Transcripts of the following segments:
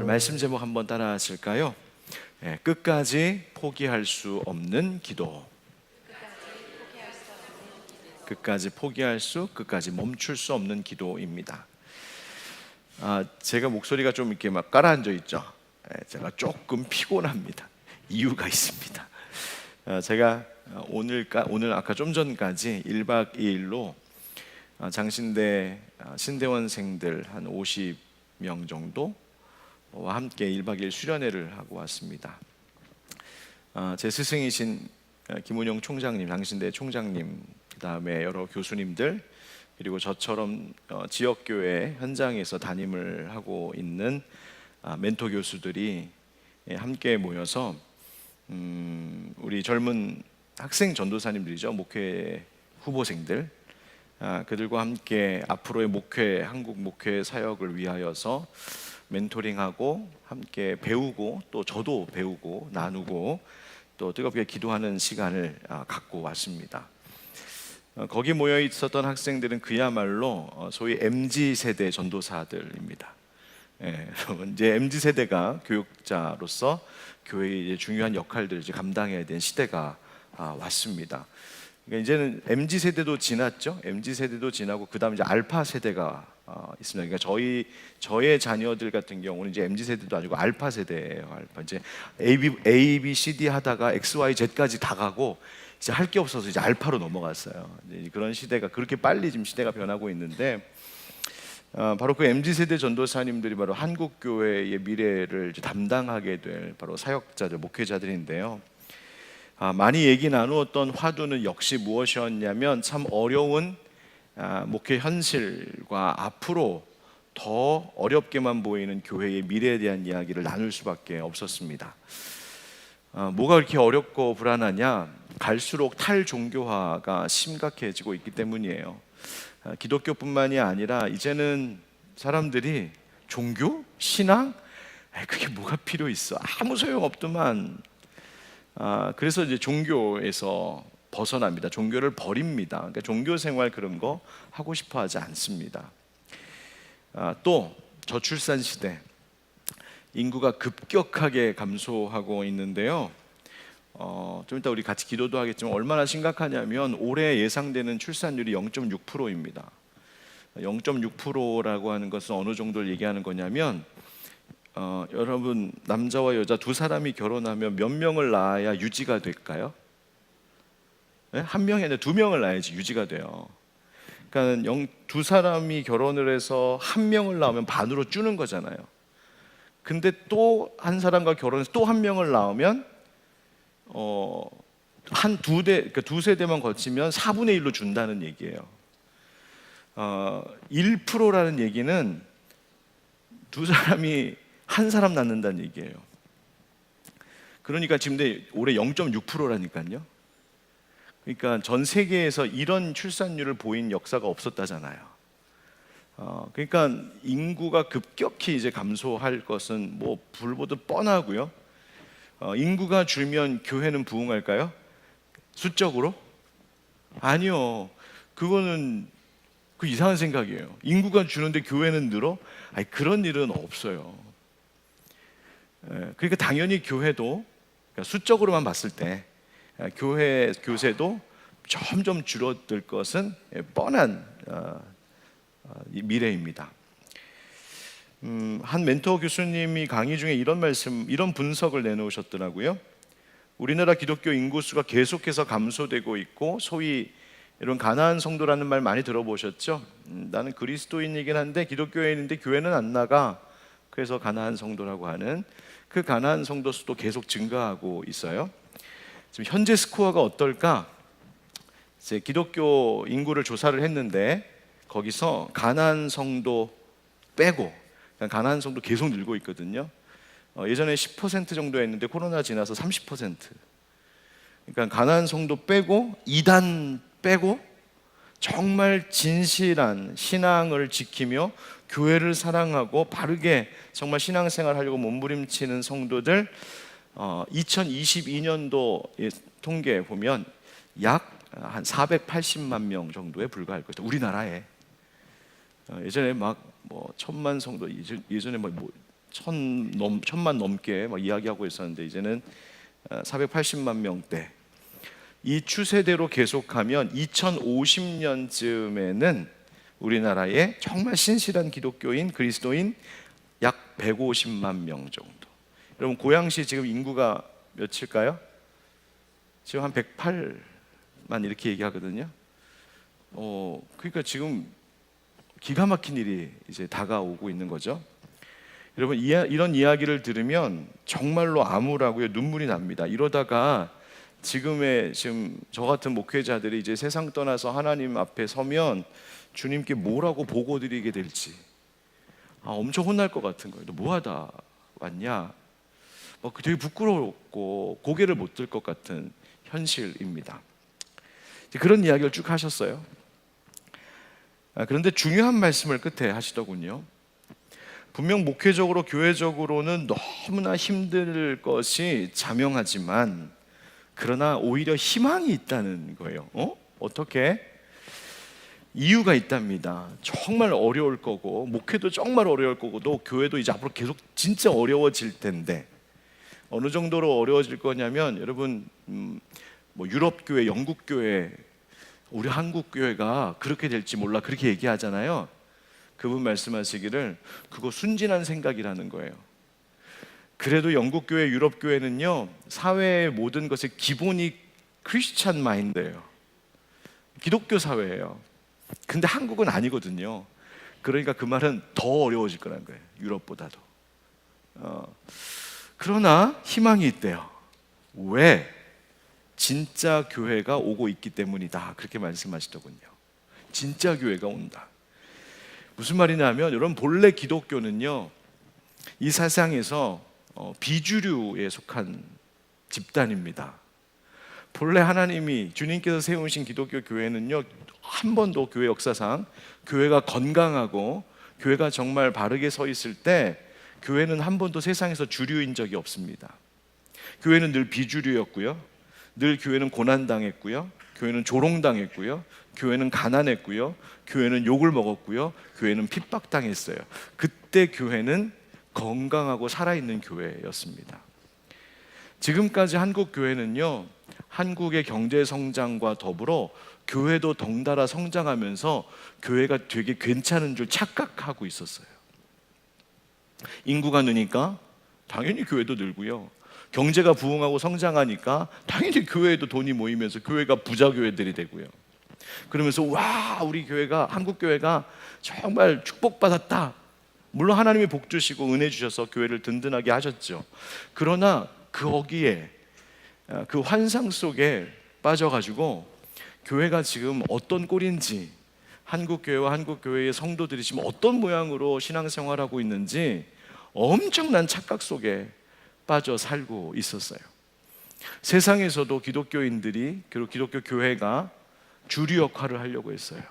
말씀 제목 한번 따라 하실까요? 끝까지 포기할 수 없는 기도. 끝까지 포기할 수, 끝까지 멈출 수 없는 기도입니다. 제가 목소리가 좀 이렇게 막 가라앉아 있죠. 제가 조금 피곤합니다. 이유가 있습니다. 제가 오늘 아까 좀 전까지 1박 2일로 장신대 신대원생들 한 50명 정도와 함께 1박 2일 수련회를 하고 왔습니다. 제 스승이신 김은용 총장님, 장신대 총장님, 그 다음에 여러 교수님들, 그리고 저처럼 지역교회 현장에서 담임을 하고 있는 멘토 교수들이 함께 모여서 우리 젊은 학생 전도사님들이죠, 목회 후보생들, 그들과 함께 앞으로의 한국 목회 사역을 위하여서 멘토링하고 함께 배우고, 또 저도 배우고 나누고 또 뜨겁게 기도하는 시간을 갖고 왔습니다. 거기 모여 있었던 학생들은 그야말로 소위 MZ세대 전도사들입니다. 이제 MZ세대가 교육자로서 교회의 이제 중요한 역할들을 이제 감당해야 되는 시대가 왔습니다. 그러니까 이제는 MZ세대도 지났죠. MZ세대도 지나고 그 다음에 이제 알파 세대가 있습니다. 그러니까 저의 자녀들 같은 경우는 이제 MZ세대도 아니고 알파 세대예요. 알파. 이제 A, B, C, D 하다가 X, Y, Z까지 다 가고 이제 할 게 없어서 이제 알파로 넘어갔어요. 이제 그런 시대가 그렇게 빨리 지금 시대가 변하고 있는데, 바로 그 MZ세대 전도사님들이 바로 한국 교회의 미래를 이제 담당하게 될 바로 사역자들, 목회자들인데요. 많이 얘기 나누었던 화두는 역시 무엇이었냐면 참 어려운 목회 현실과 앞으로 더 어렵게만 보이는 교회의 미래에 대한 이야기를 나눌 수밖에 없었습니다. 뭐가 그렇게 어렵고 불안하냐? 갈수록 탈종교화가 심각해지고 있기 때문이에요. 기독교뿐만이 아니라 이제는 사람들이 종교? 신앙? 그게 뭐가 필요 있어? 아무 소용없더만. 그래서 이제 종교에서 벗어납니다. 종교를 버립니다. 그러니까 종교 생활 그런 거 하고 싶어 하지 않습니다. 또 저출산 시대, 인구가 급격하게 감소하고 있는데요. 좀 이따 우리 같이 기도도 하겠지만 얼마나 심각하냐면 올해 예상되는 출산율이 0.6%입니다. 0.6%라고 하는 것은 어느 정도를 얘기하는 거냐면 여러분, 남자와 여자 두 사람이 결혼하면 몇 명을 낳아야 유지가 될까요? 한 명이 아니라 두 명을 낳아야지 유지가 돼요. 그러니까 두 사람이 결혼을 해서 한 명을 낳으면 반으로 줄는 거잖아요. 근데 또 한 사람과 결혼해서 또 한 명을 낳으면 그러니까 두 세대만 거치면 4분의 1로 준다는 얘기예요. 1%라는 얘기는 두 사람이 한 사람 낳는다는 얘기예요. 그러니까 지금 올해 0.6%라니까요. 그러니까 전 세계에서 이런 출산율을 보인 역사가 없었다잖아요. 그러니까 인구가 급격히 이제 감소할 것은 뭐 불보듯 뻔하고요. 인구가 줄면 교회는 부흥할까요? 수적으로? 아니요. 그거는 그 이상한 생각이에요. 인구가 주는데 교회는 늘어? 아니, 그런 일은 없어요. 그러니까 당연히 교회도, 그러니까 수적으로만 봤을 때 교회 교세도 점점 줄어들 것은 뻔한 미래입니다. 한 멘토 교수님이 강의 중에 이런 분석을 내놓으셨더라고요. 우리나라 기독교 인구수가 계속해서 감소되고 있고, 소위 이런 가나안 성도라는 말 많이 들어보셨죠? 나는 그리스도인이긴 한데 기독교에 있는데 교회는 안 나가. 그래서 가나안 성도라고 하는 그 가나안 성도 수도 계속 증가하고 있어요. 지금 현재 스코어가 어떨까? 이제 기독교 인구를 조사를 했는데 거기서 가나안 성도 빼고, 그러니까 가나안 성도 계속 늘고 있거든요. 예전에 10% 정도였는데 코로나 지나서 30%. 그러니까 가나안 성도 빼고, 이단 빼고, 정말 진실한 신앙을 지키며 교회를 사랑하고 바르게 정말 신앙생활 하려고 몸부림치는 성도들, 2022년도 통계에 보면 약 한 480만 명 정도에 불과할 것이다. 우리나라에. 예전에 막 뭐 1000만 성도, 예전에 뭐 천만 넘게 막 이야기하고 있었는데 이제는 480만 명대. 이 추세대로 계속하면 2050년쯤에는 우리나라에 정말 신실한 기독교인, 그리스도인 약 150만 명 정도. 여러분 고양시 지금 인구가 몇일까요? 지금 한 108만 이렇게 얘기하거든요. 그러니까 지금 기가 막힌 일이 이제 다가오고 있는 거죠. 여러분 이런 이야기를 들으면 정말로 암울하고요, 눈물이 납니다. 이러다가 지금 저 같은 목회자들이 이제 세상 떠나서 하나님 앞에 서면 주님께 뭐라고 보고 드리게 될지 엄청 혼날 것 같은 거예요. 너 뭐하다 왔냐? 되게 부끄럽고 고개를 못 들 것 같은 현실입니다. 그런 이야기를 쭉 하셨어요. 그런데 중요한 말씀을 끝에 하시더군요. 분명 목회적으로 교회적으로는 너무나 힘들 것이 자명하지만 그러나 오히려 희망이 있다는 거예요. 어떻게? 이유가 있답니다. 정말 어려울 거고 목회도 정말 어려울 거고 또 교회도 이제 앞으로 계속 진짜 어려워질 텐데 어느 정도로 어려워질 거냐면 여러분 유럽 교회, 영국 교회, 우리 한국 교회가 그렇게 될지 몰라 그렇게 얘기하잖아요. 그분 말씀하시기를 그거 순진한 생각이라는 거예요. 그래도 영국 교회, 유럽 교회는요 사회의 모든 것의 기본이 크리스찬 마인드예요. 기독교 사회예요. 근데 한국은 아니거든요. 그러니까 그 말은 더 어려워질 거라는 거예요. 유럽보다도. 그러나 희망이 있대요. 왜? 진짜 교회가 오고 있기 때문이다. 그렇게 말씀하시더군요. 진짜 교회가 온다. 무슨 말이냐면 여러분 본래 기독교는요 이 세상에서 비주류에 속한 집단입니다. 본래 하나님이 주님께서 세우신 기독교 교회는요 한 번도 교회 역사상 교회가 건강하고 교회가 정말 바르게 서 있을 때 교회는 한 번도 세상에서 주류인 적이 없습니다. 교회는 늘 비주류였고요, 늘 교회는 고난당했고요, 교회는 조롱당했고요, 교회는 가난했고요, 교회는 욕을 먹었고요, 교회는 핍박당했어요. 그때 교회는 건강하고 살아있는 교회였습니다. 지금까지 한국 교회는요 한국의 경제 성장과 더불어 교회도 덩달아 성장하면서 교회가 되게 괜찮은 줄 착각하고 있었어요. 인구가 느니까 당연히 교회도 늘고요, 경제가 부흥하고 성장하니까 당연히 교회에도 돈이 모이면서 교회가 부자 교회들이 되고요. 그러면서 와 우리 교회가 한국 교회가 정말 축복받았다. 물론 하나님이 복 주시고 은혜 주셔서 교회를 든든하게 하셨죠. 그러나 거기에 그 환상 속에 빠져가지고 교회가 지금 어떤 꼴인지, 한국교회와 한국교회의 성도들이 지금 어떤 모양으로 신앙생활하고 있는지 엄청난 착각 속에 빠져 살고 있었어요. 세상에서도 기독교인들이 그리고 기독교 교회가 주류 역할을 하려고 했어요.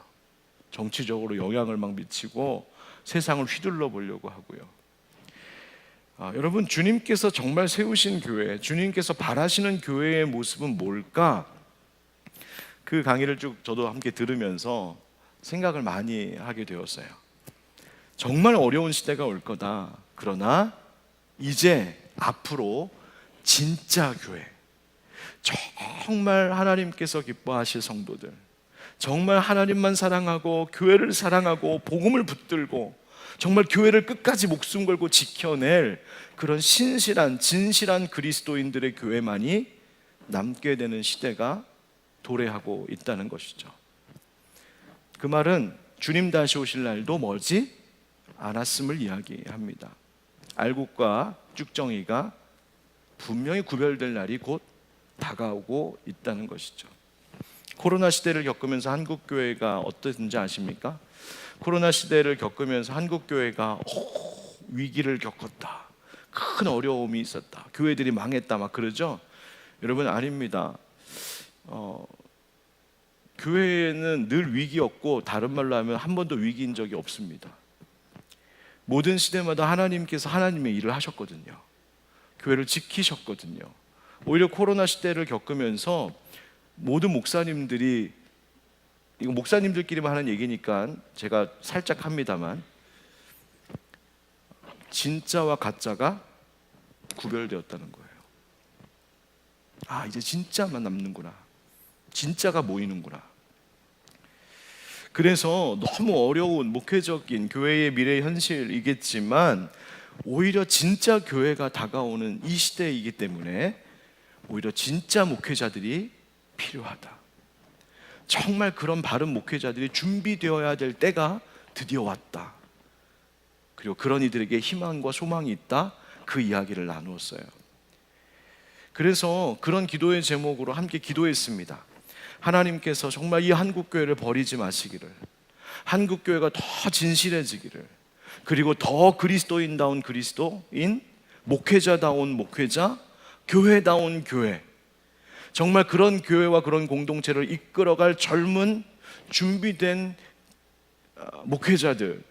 정치적으로 영향을 막 미치고 세상을 휘둘러 보려고 하고요. 여러분 주님께서 정말 세우신 교회, 주님께서 바라시는 교회의 모습은 뭘까? 그 강의를 쭉 저도 함께 들으면서 생각을 많이 하게 되었어요. 정말 어려운 시대가 올 거다. 그러나 이제 앞으로 진짜 교회, 정말 하나님께서 기뻐하실 성도들, 정말 하나님만 사랑하고 교회를 사랑하고 복음을 붙들고 정말 교회를 끝까지 목숨 걸고 지켜낼 그런 신실한 진실한 그리스도인들의 교회만이 남게 되는 시대가 도래하고 있다는 것이죠. 그 말은 주님 다시 오실 날도 멀지 않았음을 이야기합니다. 알곡과 쭉정이가 분명히 구별될 날이 곧 다가오고 있다는 것이죠. 코로나 시대를 겪으면서 한국교회가 어땠는지 아십니까? 코로나 시대를 겪으면서 한국교회가 위기를 겪었다, 큰 어려움이 있었다, 교회들이 망했다 막 그러죠. 여러분 아닙니다. 교회는 늘 위기였고 다른 말로 하면 한 번도 위기인 적이 없습니다. 모든 시대마다 하나님께서 하나님의 일을 하셨거든요. 교회를 지키셨거든요. 오히려 코로나 시대를 겪으면서 모든 목사님들이, 이거 목사님들끼리만 하는 얘기니까 제가 살짝 합니다만, 진짜와 가짜가 구별되었다는 거예요. 아, 이제 진짜만 남는구나. 진짜가 모이는구나. 그래서 너무 어려운 목회적인 교회의 미래 현실이겠지만 오히려 진짜 교회가 다가오는 이 시대이기 때문에 오히려 진짜 목회자들이 필요하다. 정말 그런 바른 목회자들이 준비되어야 될 때가 드디어 왔다. 그리고 그런 이들에게 희망과 소망이 있다. 그 이야기를 나누었어요. 그래서 그런 기도의 제목으로 함께 기도했습니다. 하나님께서 정말 이 한국교회를 버리지 마시기를, 한국교회가 더 진실해지기를, 그리고 더 그리스도인다운 그리스도인, 목회자다운 목회자, 교회다운 교회, 정말 그런 교회와 그런 공동체를 이끌어갈 젊은 준비된 목회자들이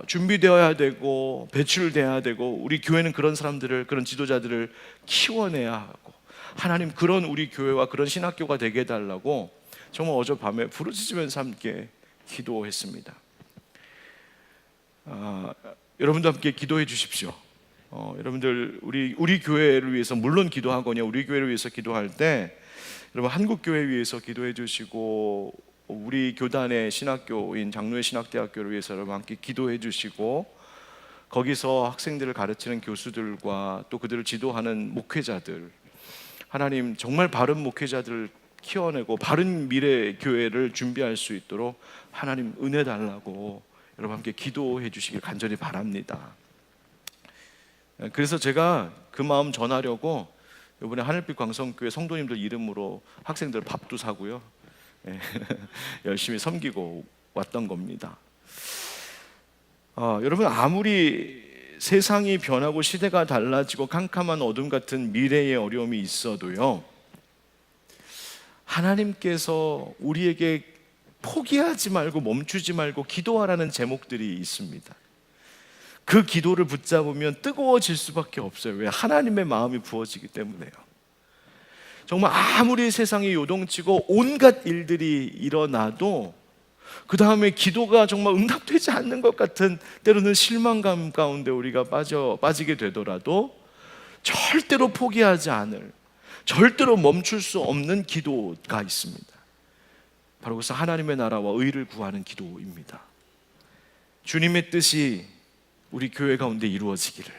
준비되어야 되고 배출돼야 되고, 우리 교회는 그런 사람들을, 그런 지도자들을 키워내야 하고, 하나님 그런 우리 교회와 그런 신학교가 되게 해달라고 정말 어젯밤에 부르짖으면서 함께 기도했습니다. 여러분도 함께 기도해 주십시오. 여러분들 우리 교회를 위해서 물론 기도하거냐, 우리 교회를 위해서 기도할 때 여러분 한국교회 위해서 기도해 주시고, 우리 교단의 신학교인 장로의 신학대학교를 위해서 여러분 함께 기도해 주시고, 거기서 학생들을 가르치는 교수들과 또 그들을 지도하는 목회자들, 하나님 정말 바른 목회자들을 키워내고 바른 미래 교회를 준비할 수 있도록 하나님 은혜 달라고 여러분 함께 기도해 주시길 간절히 바랍니다. 그래서 제가 그 마음 전하려고 이번에 하늘빛 광성교회 성도님들 이름으로 학생들 밥도 사고요, 열심히 섬기고 왔던 겁니다. 여러분, 아무리 세상이 변하고 시대가 달라지고 캄캄한 어둠 같은 미래의 어려움이 있어도요, 하나님께서 우리에게 포기하지 말고 멈추지 말고 기도하라는 제목들이 있습니다. 그 기도를 붙잡으면 뜨거워질 수밖에 없어요. 왜? 하나님의 마음이 부어지기 때문에요. 정말 아무리 세상이 요동치고 온갖 일들이 일어나도 그 다음에 기도가 정말 응답되지 않는 것 같은, 때로는 실망감 가운데 우리가 빠지게 되더라도 절대로 포기하지 않을, 절대로 멈출 수 없는 기도가 있습니다. 바로 그것은 하나님의 나라와 의를 구하는 기도입니다. 주님의 뜻이 우리 교회 가운데 이루어지기를,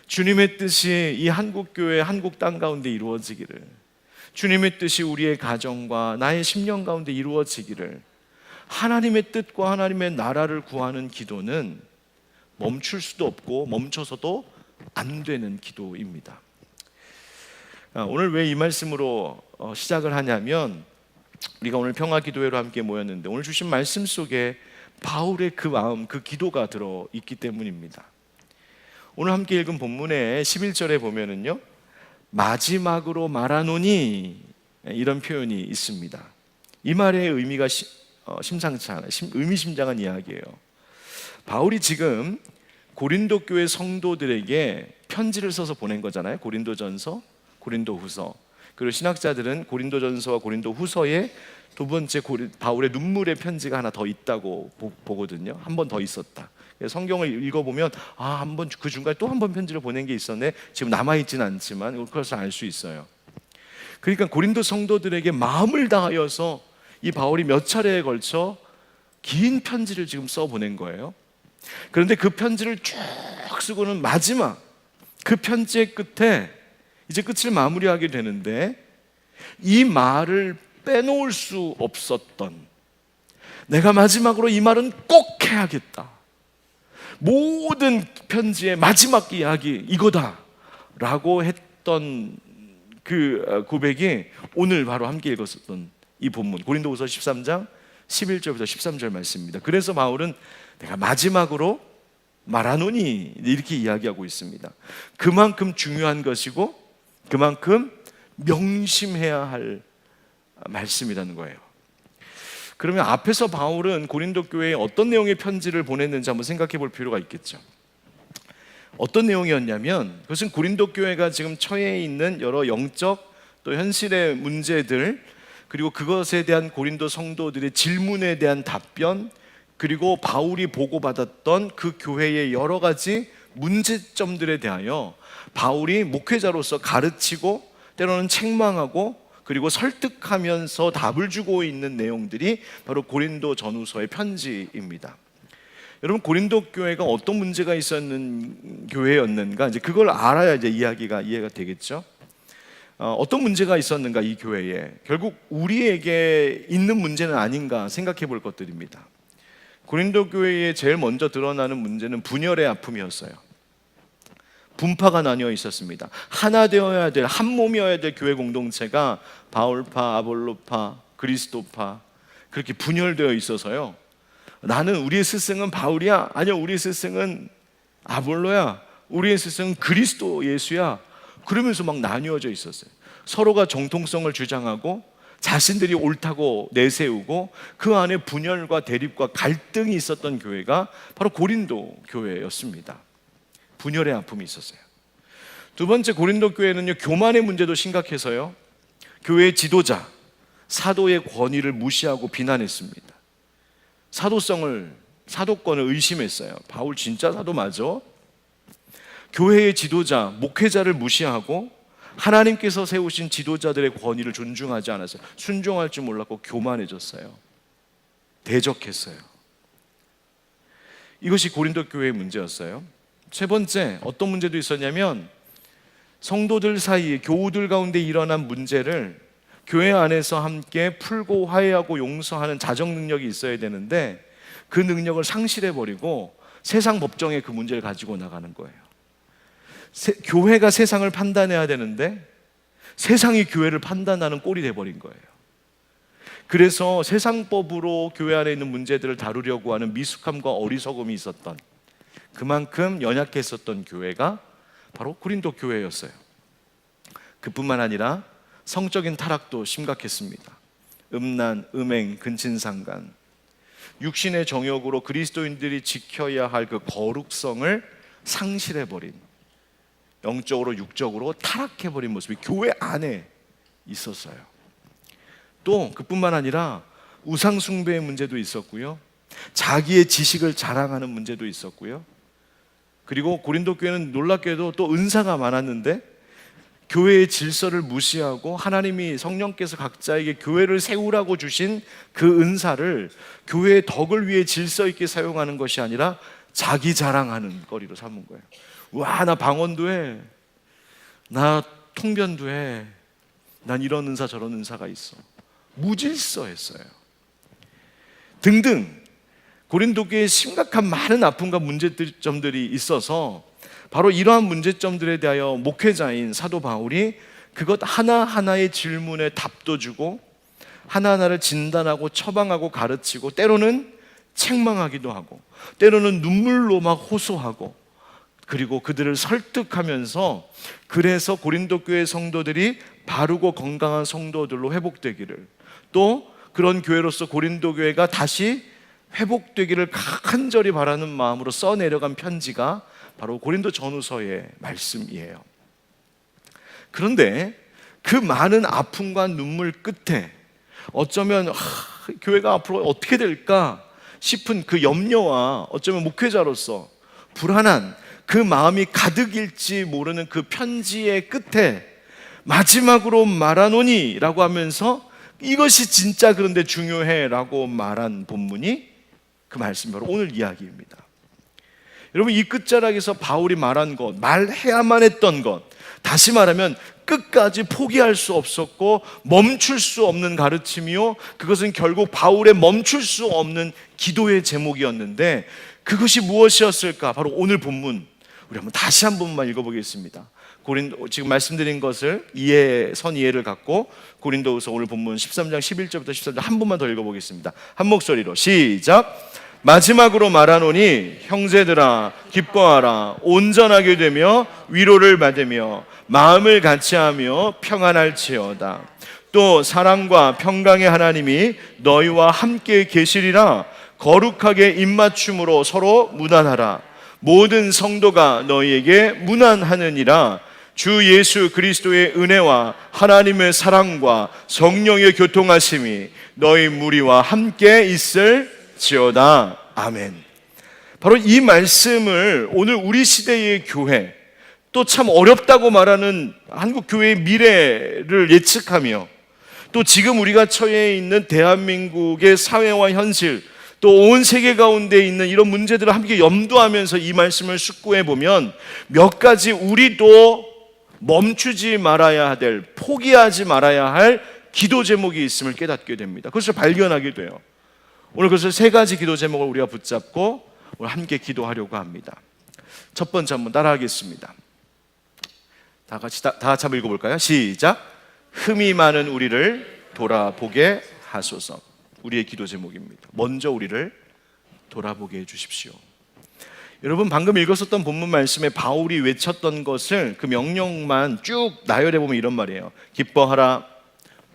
주님의 뜻이 이 한국교회, 한국 땅 가운데 이루어지기를, 주님의 뜻이 우리의 가정과 나의 심령 가운데 이루어지기를, 하나님의 뜻과 하나님의 나라를 구하는 기도는 멈출 수도 없고 멈춰서도 안 되는 기도입니다. 오늘 왜 이 말씀으로 시작을 하냐면, 우리가 오늘 평화기도회로 함께 모였는데 오늘 주신 말씀 속에 바울의 그 마음, 그 기도가 들어있기 때문입니다. 오늘 함께 읽은 본문의 11절에 보면은요, 마지막으로 말하노니, 이런 표현이 있습니다. 이 말의 의미가 심상치 않아요. 의미심장한 이야기예요. 바울이 지금 고린도 교회 성도들에게 편지를 써서 보낸 거잖아요. 고린도전서, 고린도후서. 그리고 신학자들은 고린도전서와 고린도후서에 두 번째 바울의 눈물의 편지가 하나 더 있다고 보거든요. 한 번 더 있었다. 성경을 읽어보면 한 번 그 중간에 또 한 번 편지를 보낸 게 있었네. 지금 남아있지는 않지만 그것을 알 수 있어요. 그러니까 고린도 성도들에게 마음을 다하여서 이 바울이 몇 차례에 걸쳐 긴 편지를 지금 써보낸 거예요. 그런데 그 편지를 쭉 쓰고는 마지막 그 편지의 끝에 이제 끝을 마무리하게 되는데, 이 말을 빼놓을 수 없었던, 내가 마지막으로 이 말은 꼭 해야겠다, 모든 편지의 마지막 이야기 이거다 라고 했던 그 고백이 오늘 바로 함께 읽었었던 이 본문 고린도후서 13장 11절부터 13절 말씀입니다. 그래서 바울은 내가 마지막으로 말하노니 이렇게 이야기하고 있습니다. 그만큼 중요한 것이고 그만큼 명심해야 할 말씀이라는 거예요. 그러면 앞에서 바울은 고린도 교회에 어떤 내용의 편지를 보냈는지 한번 생각해 볼 필요가 있겠죠. 어떤 내용이었냐면, 그것은 고린도 교회가 지금 처해 있는 여러 영적 또 현실의 문제들, 그리고 그것에 대한 고린도 성도들의 질문에 대한 답변, 그리고 바울이 보고받았던 그 교회의 여러 가지 문제점들에 대하여 바울이 목회자로서 가르치고 때로는 책망하고 그리고 설득하면서 답을 주고 있는 내용들이 바로 고린도 전후서의 편지입니다. 여러분, 고린도 교회가 어떤 문제가 있었는 교회였는가, 이제 그걸 알아야 이제 이해가 되겠죠. 어떤 문제가 있었는가 이 교회에, 결국 우리에게 있는 문제는 아닌가 생각해 볼 것들입니다. 고린도 교회에 제일 먼저 드러나는 문제는 분열의 아픔이었어요. 분파가 나뉘어 있었습니다. 하나 되어야 될, 한 몸이어야 될 교회 공동체가 바울파, 아볼로파, 그리스도파 그렇게 분열되어 있어서요, 나는 우리의 스승은 바울이야, 아니야 우리의 스승은 아볼로야, 우리의 스승은 그리스도 예수야, 그러면서 막 나뉘어져 있었어요. 서로가 정통성을 주장하고 자신들이 옳다고 내세우고 그 안에 분열과 대립과 갈등이 있었던 교회가 바로 고린도 교회였습니다. 분열의 아픔이 있었어요. 두 번째, 고린도 교회는요, 교만의 문제도 심각해서요, 교회의 지도자 사도의 권위를 무시하고 비난했습니다. 사도권을 의심했어요. 바울 진짜 사도 맞아? 교회의 지도자, 목회자를 무시하고 하나님께서 세우신 지도자들의 권위를 존중하지 않았어요. 순종할 줄 몰랐고 교만해졌어요. 대적했어요. 이것이 고린도 교회의 문제였어요. 세 번째, 어떤 문제도 있었냐면 성도들 사이에, 교우들 가운데 일어난 문제를 교회 안에서 함께 풀고 화해하고 용서하는 자정 능력이 있어야 되는데 그 능력을 상실해버리고 세상 법정에 그 문제를 가지고 나가는 거예요. 교회가 세상을 판단해야 되는데 세상이 교회를 판단하는 꼴이 돼버린 거예요. 그래서 세상법으로 교회 안에 있는 문제들을 다루려고 하는 미숙함과 어리석음이 있었던, 그만큼 연약했었던 교회가 바로 고린도 교회였어요. 그뿐만 아니라 성적인 타락도 심각했습니다. 음란, 음행, 근친상간, 육신의 정욕으로 그리스도인들이 지켜야 할 그 거룩성을 상실해버린, 영적으로 육적으로 타락해버린 모습이 교회 안에 있었어요. 또 그뿐만 아니라 우상숭배의 문제도 있었고요, 자기의 지식을 자랑하는 문제도 있었고요, 그리고 고린도 교회는 놀랍게도 또 은사가 많았는데 교회의 질서를 무시하고 하나님이, 성령께서 각자에게 교회를 세우라고 주신 그 은사를 교회의 덕을 위해 질서 있게 사용하는 것이 아니라 자기 자랑하는 거리로 삼은 거예요. 와, 나 방언도 해, 나 통변도 해, 난 이런 은사 저런 은사가 있어, 무질서했어요. 등등 고린도 교회에 심각한 많은 아픔과 문제점들이 있어서 바로 이러한 문제점들에 대하여 목회자인 사도 바울이 그것 하나하나의 질문에 답도 주고 하나하나를 진단하고 처방하고 가르치고 때로는 책망하기도 하고 때로는 눈물로 막 호소하고 그리고 그들을 설득하면서, 그래서 고린도 교회 성도들이 바르고 건강한 성도들로 회복되기를, 또 그런 교회로서 고린도 교회가 다시 회복되기를 간절히 바라는 마음으로 써내려간 편지가 바로 고린도 전후서의 말씀이에요. 그런데 그 많은 아픔과 눈물 끝에 어쩌면 교회가 앞으로 어떻게 될까 싶은 그 염려와 어쩌면 목회자로서 불안한 그 마음이 가득일지 모르는 그 편지의 끝에 마지막으로 말하노니 라고 하면서 이것이 진짜 그런데 중요해 라고 말한 본문이 그 말씀, 바로 오늘 이야기입니다. 여러분, 이 끝자락에서 바울이 말한 것, 말해야만 했던 것, 다시 말하면 끝까지 포기할 수 없었고 멈출 수 없는 가르침이요, 그것은 결국 바울의 멈출 수 없는 기도의 제목이었는데 그것이 무엇이었을까? 바로 오늘 본문 우리 한번 다시 한 번만 읽어보겠습니다. 지금 말씀드린 것을 이해를 갖고 고린도후서 오늘 본문 13장 11절부터 14절 한 번만 더 읽어보겠습니다. 한 목소리로 시작. 마지막으로 말하노니 형제들아 기뻐하라, 온전하게 되며 위로를 받으며 마음을 같이하며 평안할지어다. 또 사랑과 평강의 하나님이 너희와 함께 계시리라. 거룩하게 입맞춤으로 서로 무난하라. 모든 성도가 너희에게 무난하느니라. 주 예수 그리스도의 은혜와 하나님의 사랑과 성령의 교통하심이 너희 무리와 함께 있을지어다. 아멘. 바로 이 말씀을 오늘 우리 시대의 교회, 또 참 어렵다고 말하는 한국 교회의 미래를 예측하며, 또 지금 우리가 처해 있는 대한민국의 사회와 현실, 또 온 세계 가운데 있는 이런 문제들을 함께 염두하면서 이 말씀을 숙고해 보면 몇 가지 우리도 멈추지 말아야 될, 포기하지 말아야 할 기도 제목이 있음을 깨닫게 됩니다. 그것을 발견하게 돼요. 오늘 그것을 세 가지 기도 제목을 우리가 붙잡고 오늘 함께 기도하려고 합니다. 첫 번째 한번 따라하겠습니다. 다 같이 한번 읽어볼까요? 시작. 흠이 많은 우리를 돌아보게 하소서. 우리의 기도 제목입니다. 먼저 우리를 돌아보게 해주십시오. 여러분, 방금 읽었었던 본문 말씀에 바울이 외쳤던 것을, 그 명령만 쭉 나열해 보면 이런 말이에요. 기뻐하라,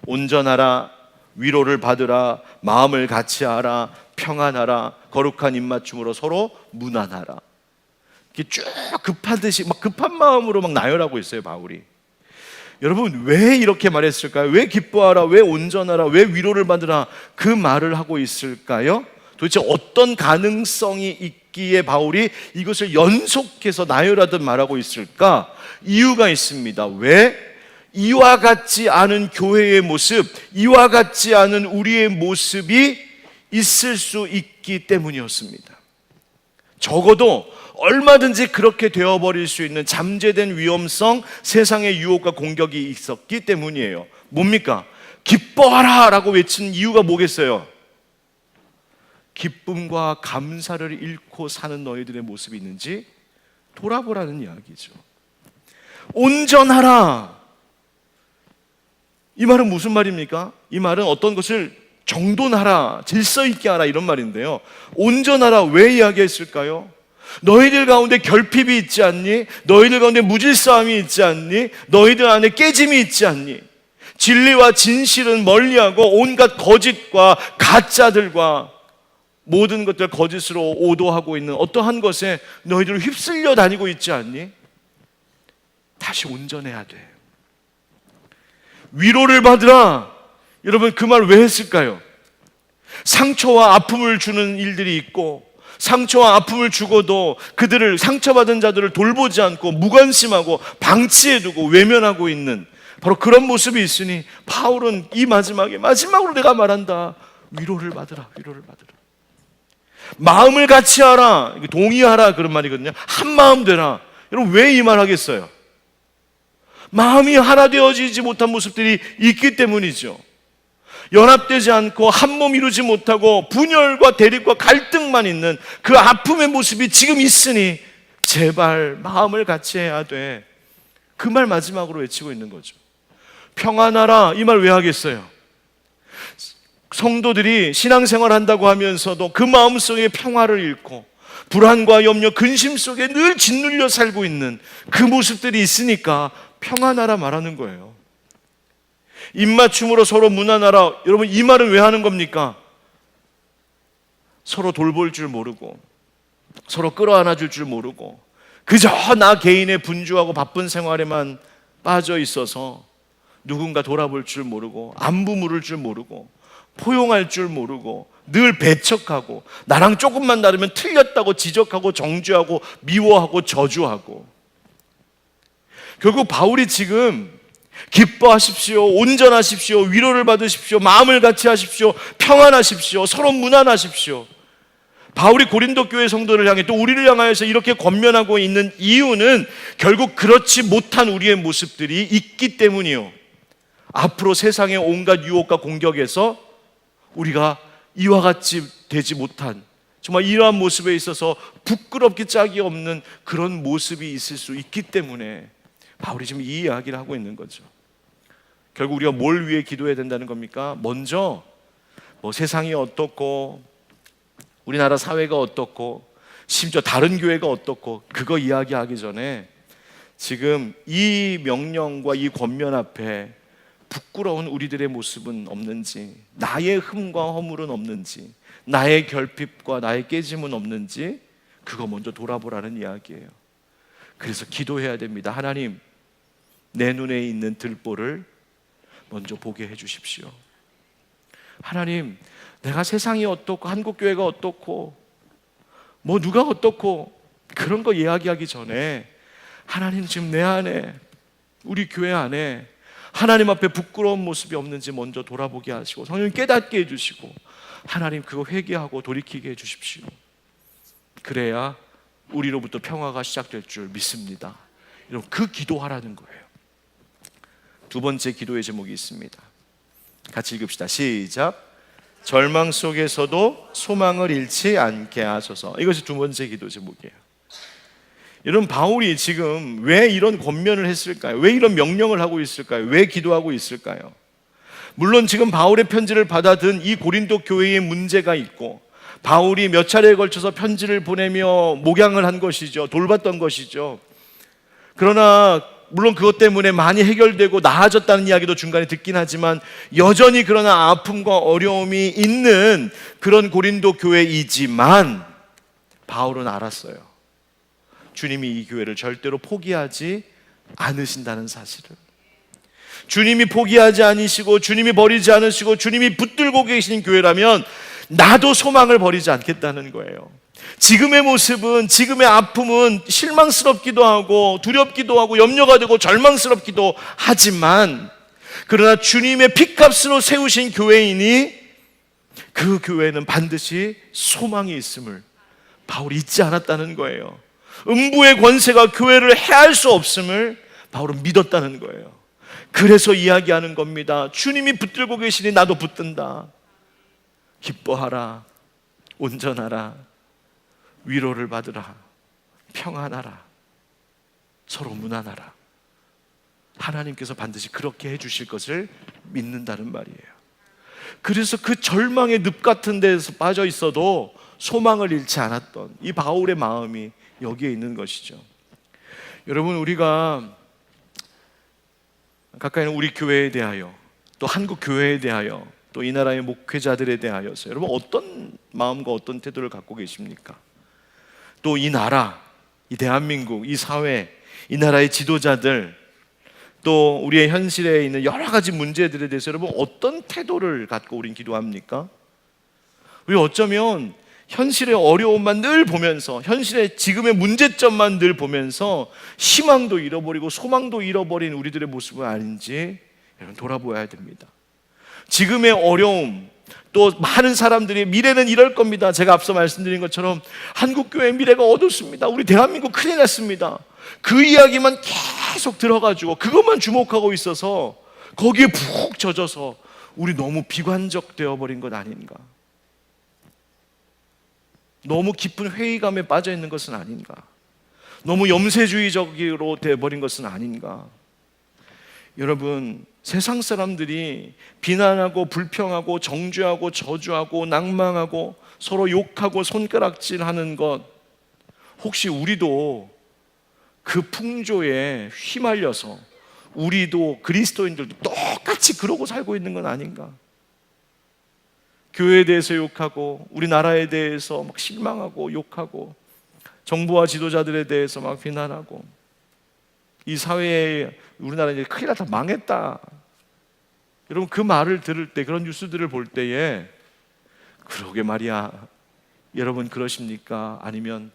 온전하라, 위로를 받으라, 마음을 같이하라, 평안하라, 거룩한 입맞춤으로 서로 무난하라. 이렇게 쭉 급한 듯이 급한 마음으로 나열하고 있어요, 바울이. 여러분, 왜 이렇게 말했을까요? 왜 기뻐하라, 왜 온전하라, 왜 위로를 받으라, 그 말을 하고 있을까요? 도대체 어떤 가능성이 있기에 바울이 이것을 연속해서 나열하듯 말하고 있을까? 이유가 있습니다. 왜? 이와 같지 않은 교회의 모습, 이와 같지 않은 우리의 모습이 있을 수 있기 때문이었습니다. 적어도 얼마든지 그렇게 되어버릴 수 있는 잠재된 위험성, 세상의 유혹과 공격이 있었기 때문이에요. 뭡니까? 기뻐하라 라고 외친 이유가 뭐겠어요? 기쁨과 감사를 잃고 사는 너희들의 모습이 있는지 돌아보라는 이야기죠. 온전하라, 이 말은 무슨 말입니까? 이 말은 어떤 것을 정돈하라, 질서 있게 하라, 이런 말인데요. 온전하라, 왜 이야기했을까요? 너희들 가운데 결핍이 있지 않니? 너희들 가운데 무질서함이 있지 않니? 너희들 안에 깨짐이 있지 않니? 진리와 진실은 멀리하고 온갖 거짓과 가짜들과 모든 것들 거짓으로 오도하고 있는 어떠한 것에 너희들 휩쓸려 다니고 있지 않니? 다시 온전해야 돼. 위로를 받으라. 여러분, 그 말 왜 했을까요? 상처와 아픔을 주는 일들이 있고, 상처와 아픔을 주고도 그들을, 상처받은 자들을 돌보지 않고 무관심하고 방치해두고 외면하고 있는 바로 그런 모습이 있으니 바울은 이 마지막으로 내가 말한다. 위로를 받으라, 위로를 받으라. 마음을 같이 하라, 동의하라, 그런 말이거든요. 한 마음 되라. 여러분, 왜 이 말 하겠어요? 마음이 하나 되어지지 못한 모습들이 있기 때문이죠. 연합되지 않고 한 몸 이루지 못하고 분열과 대립과 갈등만 있는 그 아픔의 모습이 지금 있으니 제발 마음을 같이 해야 돼. 그 말 마지막으로 외치고 있는 거죠. 평안하라, 이 말 왜 하겠어요? 성도들이 신앙생활 한다고 하면서도 그 마음속에 평화를 잃고 불안과 염려, 근심 속에 늘 짓눌려 살고 있는 그 모습들이 있으니까 평안하라 말하는 거예요. 입맞춤으로 서로 무난하라. 여러분, 이 말은 왜 하는 겁니까? 서로 돌볼 줄 모르고, 서로 끌어안아 줄 줄 모르고, 그저 나 개인의 분주하고 바쁜 생활에만 빠져 있어서 누군가 돌아볼 줄 모르고, 안부 물을 줄 모르고, 포용할 줄 모르고, 늘 배척하고, 나랑 조금만 다르면 틀렸다고 지적하고 정죄하고 미워하고 저주하고. 결국 바울이 지금 기뻐하십시오, 온전하십시오, 위로를 받으십시오, 마음을 같이 하십시오, 평안하십시오, 서로 무난하십시오. 바울이 고린도 교회 성도를 향해 또 우리를 향하여서 이렇게 권면하고 있는 이유는 결국 그렇지 못한 우리의 모습들이 있기 때문이요. 앞으로 세상의 온갖 유혹과 공격에서 우리가 이와 같이 되지 못한, 정말 이러한 모습에 있어서 부끄럽기 짝이 없는 그런 모습이 있을 수 있기 때문에 바울이 지금 이 이야기를 하고 있는 거죠. 결국 우리가 뭘 위해 기도해야 된다는 겁니까? 먼저 세상이 어떻고 우리나라 사회가 어떻고 심지어 다른 교회가 어떻고 그거 이야기하기 전에 지금 이 명령과 이 권면 앞에 부끄러운 우리들의 모습은 없는지, 나의 흠과 허물은 없는지, 나의 결핍과 나의 깨짐은 없는지 그거 먼저 돌아보라는 이야기예요. 그래서 기도해야 됩니다. 하나님, 내 눈에 있는 들보를 먼저 보게 해주십시오. 하나님, 내가 세상이 어떻고 한국교회가 어떻고 뭐 누가 어떻고 그런 거 이야기하기 전에 하나님 지금 내 안에, 우리 교회 안에 하나님 앞에 부끄러운 모습이 없는지 먼저 돌아보게 하시고 성령 깨닫게 해주시고 하나님 그거 회개하고 돌이키게 해주십시오. 그래야 우리로부터 평화가 시작될 줄 믿습니다. 여러분, 그 기도하라는 거예요. 두 번째 기도의 제목이 있습니다. 같이 읽읍시다. 시작. 절망 속에서도 소망을 잃지 않게 하소서. 이것이 두 번째 기도 제목이에요. 여러분, 바울이 지금 왜 이런 권면을 했을까요? 왜 이런 명령을 하고 있을까요? 왜 기도하고 있을까요? 물론 지금 바울의 편지를 받아든 이 고린도 교회에 문제가 있고 바울이 몇 차례에 걸쳐서 편지를 보내며 목양을 한 것이죠. 돌봤던 것이죠. 그러나 물론 그것 때문에 많이 해결되고 나아졌다는 이야기도 중간에 듣긴 하지만 여전히 그러나 아픔과 어려움이 있는 그런 고린도 교회이지만 바울은 알았어요. 주님이 이 교회를 절대로 포기하지 않으신다는 사실을. 주님이 포기하지 않으시고 주님이 버리지 않으시고 주님이 붙들고 계신 교회라면 나도 소망을 버리지 않겠다는 거예요. 지금의 모습은, 지금의 아픔은 실망스럽기도 하고 두렵기도 하고 염려가 되고 절망스럽기도 하지만 그러나 주님의 핏값으로 세우신 교회이니 그 교회는 반드시 소망이 있음을 바울이 잊지 않았다는 거예요. 음부의 권세가 교회를 해할 수 없음을 바울은 믿었다는 거예요. 그래서 이야기하는 겁니다. 주님이 붙들고 계시니 나도 붙든다. 기뻐하라, 온전하라, 위로를 받으라, 평안하라, 서로 무난하라. 하나님께서 반드시 그렇게 해주실 것을 믿는다는 말이에요. 그래서 그 절망의 늪 같은 데서 빠져 있어도 소망을 잃지 않았던 이 바울의 마음이 여기에 있는 것이죠. 여러분, 우리가 가까이 있는 우리 교회에 대하여 또 한국 교회에 대하여 또 이 나라의 목회자들에 대하여서 여러분 어떤 마음과 어떤 태도를 갖고 계십니까? 또 이 나라, 이 대한민국, 이 사회, 이 나라의 지도자들, 또 우리의 현실에 있는 여러 가지 문제들에 대해서 여러분 어떤 태도를 갖고 우린 기도합니까? 우리 어쩌면 현실의 어려움만 늘 보면서, 현실의 지금의 문제점만 늘 보면서 희망도 잃어버리고 소망도 잃어버린 우리들의 모습은 아닌지 여러분 돌아보아야 됩니다. 지금의 어려움, 또 많은 사람들이 미래는 이럴 겁니다. 제가 앞서 말씀드린 것처럼 한국교회의 미래가 어둡습니다. 우리 대한민국 큰일 났습니다. 그 이야기만 계속 들어가지고 그것만 주목하고 있어서 거기에 푹 젖어서 우리 너무 비관적 되어버린 것 아닌가? 너무 깊은 회의감에 빠져 있는 것은 아닌가? 너무 염세주의적으로 되어버린 것은 아닌가? 여러분, 세상 사람들이 비난하고 불평하고 정죄하고 저주하고 낭망하고 서로 욕하고 손가락질하는 것, 혹시 우리도 그 풍조에 휘말려서 우리도 그리스도인들도 똑같이 그러고 살고 있는 건 아닌가? 교회에 대해서 욕하고 우리나라에 대해서 막 실망하고 욕하고 정부와 지도자들에 대해서 막 비난하고 이 사회에 우리나라 이제 큰일 났다, 망했다. 여러분, 그 말을 들을 때, 그런 뉴스들을 볼 때에 그러게 말이야, 여러분 그러십니까? 아니면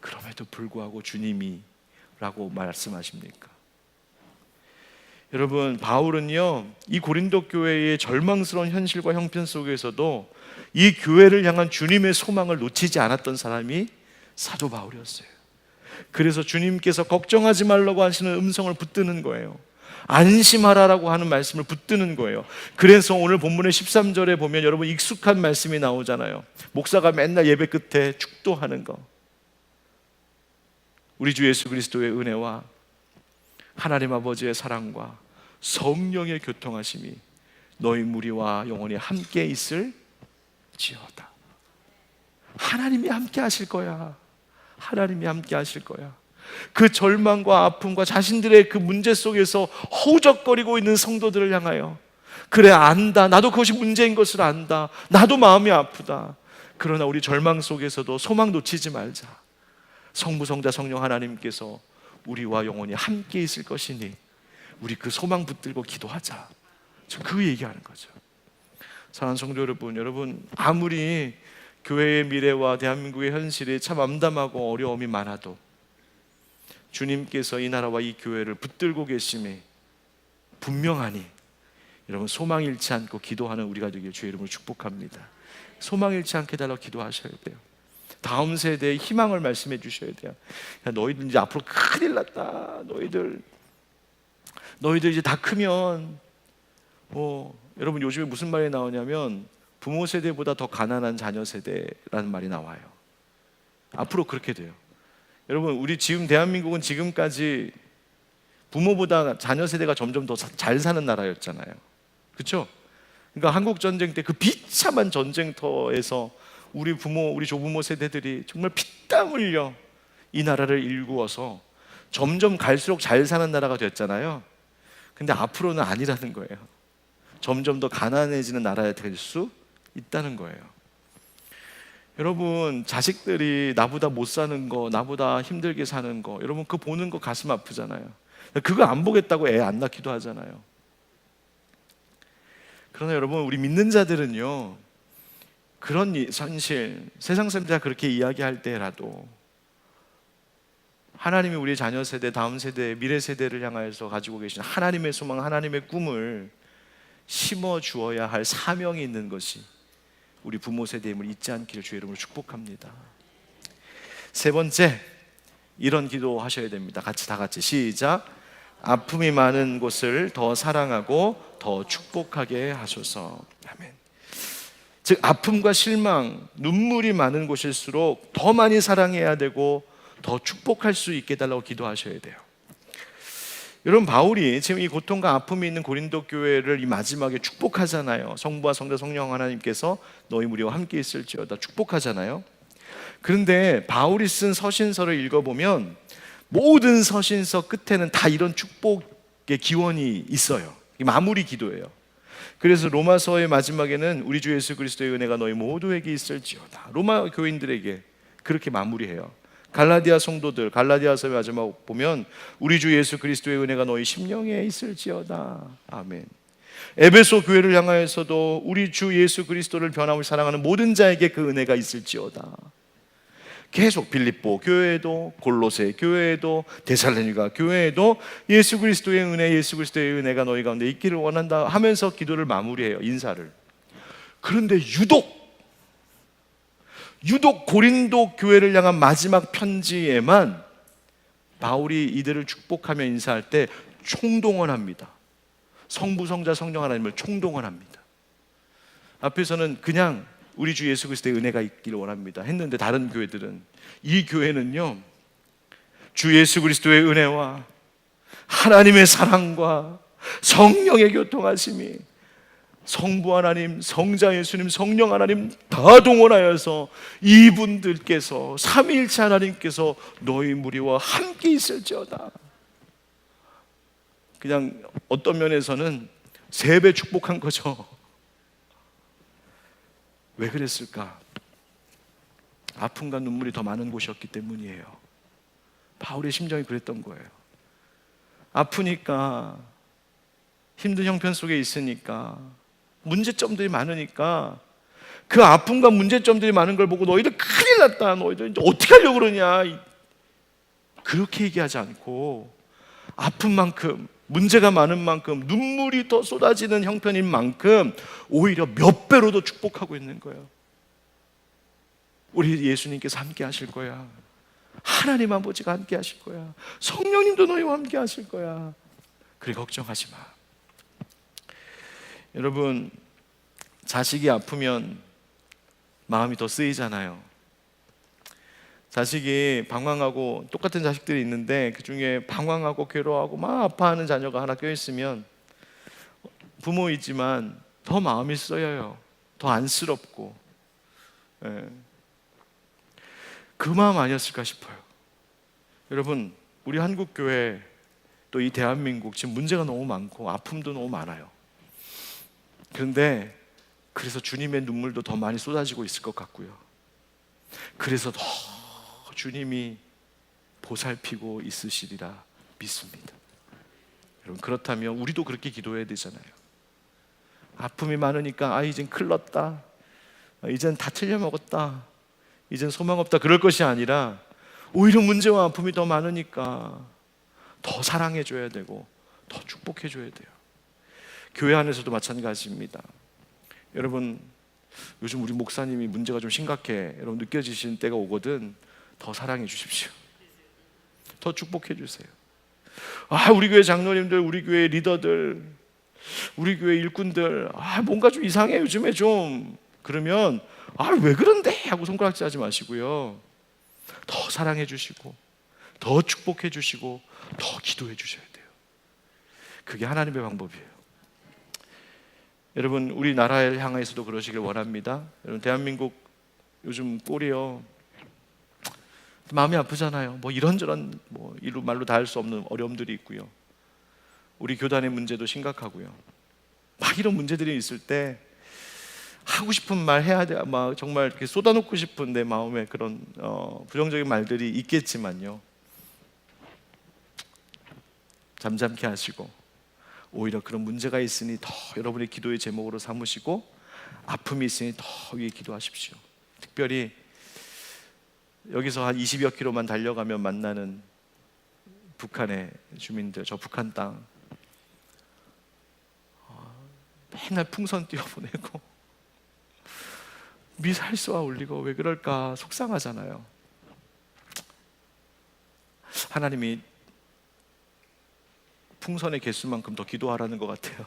그럼에도 불구하고 주님이 라고 말씀하십니까? 여러분, 바울은요 이 고린도 교회의 절망스러운 현실과 형편 속에서도 이 교회를 향한 주님의 소망을 놓치지 않았던 사람이 사도 바울이었어요. 그래서 주님께서 걱정하지 말라고 하시는 음성을 붙드는 거예요. 안심하라라고 하는 말씀을 붙드는 거예요. 그래서 오늘 본문의 13절에 보면 여러분 익숙한 말씀이 나오잖아요. 목사가 맨날 예배 끝에 축도하는 거. 우리 주 예수 그리스도의 은혜와 하나님 아버지의 사랑과 성령의 교통하심이 너희 무리와 영원히 함께 있을지어다. 하나님이 함께 하실 거야. 하나님이 함께 하실 거야. 그 절망과 아픔과 자신들의 그 문제 속에서 허우적거리고 있는 성도들을 향하여, 그래 안다, 나도 그것이 문제인 것을 안다, 나도 마음이 아프다. 그러나 우리 절망 속에서도 소망 놓치지 말자. 성부 성자 성령 하나님께서 우리와 영원히 함께 있을 것이니 우리 그 소망 붙들고 기도하자. 저 그 얘기하는 거죠. 사랑하는 성도 여러분, 아무리 교회의 미래와 대한민국의 현실이 참 암담하고 어려움이 많아도 주님께서 이 나라와 이 교회를 붙들고 계심이 분명하니 여러분 소망 잃지 않고 기도하는 우리가 되길 주의 이름으로 축복합니다. 소망 잃지 않게 달라고 기도하셔야 돼요. 다음 세대의 희망을 말씀해 주셔야 돼요. 야, 너희들 이제 앞으로 큰일 났다. 너희들 이제 다 크면 여러분 요즘에 무슨 말이 나오냐면 부모 세대보다 더 가난한 자녀 세대라는 말이 나와요. 앞으로 그렇게 돼요. 여러분 우리 지금 대한민국은 지금까지 부모보다 자녀 세대가 점점 더 잘 사는 나라였잖아요. 그렇죠? 그러니까 한국 전쟁 때 그 비참한 전쟁터에서 우리 부모, 우리 조부모 세대들이 정말 피땀 흘려 이 나라를 일구어서 점점 갈수록 잘 사는 나라가 됐잖아요. 근데 앞으로는 아니라는 거예요. 점점 더 가난해지는 나라가 될 수 있다는 거예요. 여러분 자식들이 나보다 못 사는 거, 나보다 힘들게 사는 거, 여러분 그거 보는 거 가슴 아프잖아요. 그거 안 보겠다고 애 안 낳기도 하잖아요. 그러나 여러분 우리 믿는 자들은요, 그런 현실, 세상 사람들이 그렇게 이야기할 때라도 하나님이 우리 자녀 세대, 다음 세대, 미래 세대를 향하여서 가지고 계신 하나님의 소망, 하나님의 꿈을 심어 주어야 할 사명이 있는 것이 우리 부모 세대임을 잊지 않기를 주의 이름으로 축복합니다. 세 번째, 이런 기도 하셔야 됩니다. 다 같이 시작. 아픔이 많은 곳을 더 사랑하고 더 축복하게 하소서. 아멘. 즉 아픔과 실망, 눈물이 많은 곳일수록 더 많이 사랑해야 되고 더 축복할 수 있게 해달라고 기도하셔야 돼요. 여러분 바울이 지금 이 고통과 아픔이 있는 고린도 교회를 이 마지막에 축복하잖아요. 성부와 성자 성령 하나님께서 너희 무리와 함께 있을지어다 축복하잖아요. 그런데 바울이 쓴 서신서를 읽어보면 모든 서신서 끝에는 다 이런 축복의 기원이 있어요. 마무리 기도예요. 그래서 로마서의 마지막에는 우리 주 예수 그리스도의 은혜가 너희 모두에게 있을지어다. 로마 교인들에게 그렇게 마무리해요. 갈라디아 성도들, 갈라디아서의 마지막 보면 우리 주 예수 그리스도의 은혜가 너희 심령에 있을지어다. 아멘. 에베소 교회를 향하여서도 우리 주 예수 그리스도를 변함없이 사랑하는 모든 자에게 그 은혜가 있을지어다. 계속 빌립보 교회에도, 골로새 교회에도, 데살로니가 교회에도 예수 그리스도의 은혜, 예수 그리스도의 은혜가 너희 가운데 있기를 원한다 하면서 기도를 마무리해요. 인사를. 그런데 유독 고린도 교회를 향한 마지막 편지에만 바울이 이들을 축복하며 인사할 때 총동원합니다. 성부, 성자, 성령 하나님을 총동원합니다. 앞에서는 그냥 우리 주 예수 그리스도의 은혜가 있기를 원합니다 했는데 다른 교회들은, 이 교회는요 주 예수 그리스도의 은혜와 하나님의 사랑과 성령의 교통하심이 성부 하나님, 성자 예수님, 성령 하나님 다 동원하여서 이분들께서 삼위일체 하나님께서 너희 무리와 함께 있을지어다. 그냥 어떤 면에서는 3배 축복한 거죠. 왜 그랬을까? 아픔과 눈물이 더 많은 곳이었기 때문이에요. 바울의 심정이 그랬던 거예요. 아프니까, 힘든 형편 속에 있으니까, 문제점들이 많으니까 그 아픔과 문제점들이 많은 걸 보고 너희들 큰일 났다, 너희들 이제 어떻게 하려고 그러냐, 그렇게 얘기하지 않고 아픈 만큼, 문제가 많은 만큼, 눈물이 더 쏟아지는 형편인 만큼 오히려 몇 배로 더 축복하고 있는 거예요. 우리 예수님께서 함께 하실 거야. 하나님 아버지가 함께 하실 거야. 성령님도 너희와 함께 하실 거야. 그래 걱정하지 마. 여러분 자식이 아프면 마음이 더 쓰이잖아요. 자식이 방황하고, 똑같은 자식들이 있는데 그 중에 방황하고 괴로워하고 막 아파하는 자녀가 하나 껴있으면 부모이지만 더 마음이 쓰여요. 더 안쓰럽고. 그 마음 아니었을까 싶어요. 여러분 우리 한국교회 또 이 대한민국 지금 문제가 너무 많고 아픔도 너무 많아요. 그런데 그래서 주님의 눈물도 더 많이 쏟아지고 있을 것 같고요. 그래서 더 주님이 보살피고 있으시리라 믿습니다. 여러분 그렇다면 우리도 그렇게 기도해야 되잖아요. 아픔이 많으니까 이젠 큰일 났다, 이젠 다 틀려먹었다, 이젠 소망 없다, 그럴 것이 아니라 오히려 문제와 아픔이 더 많으니까 더 사랑해줘야 되고 더 축복해줘야 돼요. 교회 안에서도 마찬가지입니다. 여러분, 요즘 우리 목사님이 문제가 좀 심각해, 여러분 느껴지시는 때가 오거든. 더 사랑해 주십시오. 더 축복해 주세요. 우리 교회 장로님들, 우리 교회 리더들, 우리 교회 일꾼들, 뭔가 좀 이상해 요즘에 좀, 그러면 왜 그런데 하고 손가락질 하지 마시고요, 더 사랑해 주시고 더 축복해 주시고 더 기도해 주셔야 돼요. 그게 하나님의 방법이에요. 여러분, 우리나라를 향해서도 그러시길 원합니다. 여러분, 대한민국 요즘 꼴이요, 마음이 아프잖아요. 이런저런 이루 말로 다 할 수 없는 어려움들이 있고요. 우리 교단의 문제도 심각하고요. 이런 문제들이 있을 때 하고 싶은 말 해야 돼. 정말 이렇게 쏟아놓고 싶은 내 마음에 그런 부정적인 말들이 있겠지만요, 잠잠케 하시고 오히려 그런 문제가 있으니 더 여러분의 기도의 제목으로 삼으시고, 아픔이 있으니 더 위에 기도하십시오. 특별히 여기서 한 20여 킬로만 달려가면 만나는 북한의 주민들, 저 북한 땅, 맨날 풍선 띄워보내고 미사일 쏘아 올리고, 왜 그럴까 속상하잖아요. 하나님이 풍선의 개수만큼 더 기도하라는 것 같아요.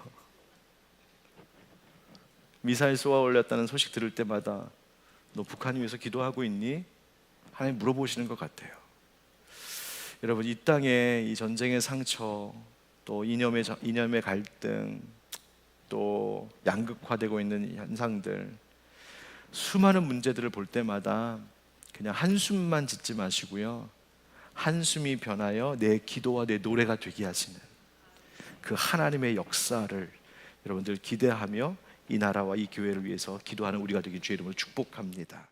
미사일 쏘아 올렸다는 소식 들을 때마다 너 북한 위해서 기도하고 있니? 하나님 물어보시는 것 같아요. 여러분, 이 땅에 이 전쟁의 상처, 또 이념의 갈등, 또 양극화되고 있는 현상들, 수많은 문제들을 볼 때마다 그냥 한숨만 짓지 마시고요, 한숨이 변하여 내 기도와 내 노래가 되게 하시는 그 하나님의 역사를 여러분들 기대하며 이 나라와 이 교회를 위해서 기도하는 우리가 되길 주의 이름으로 축복합니다.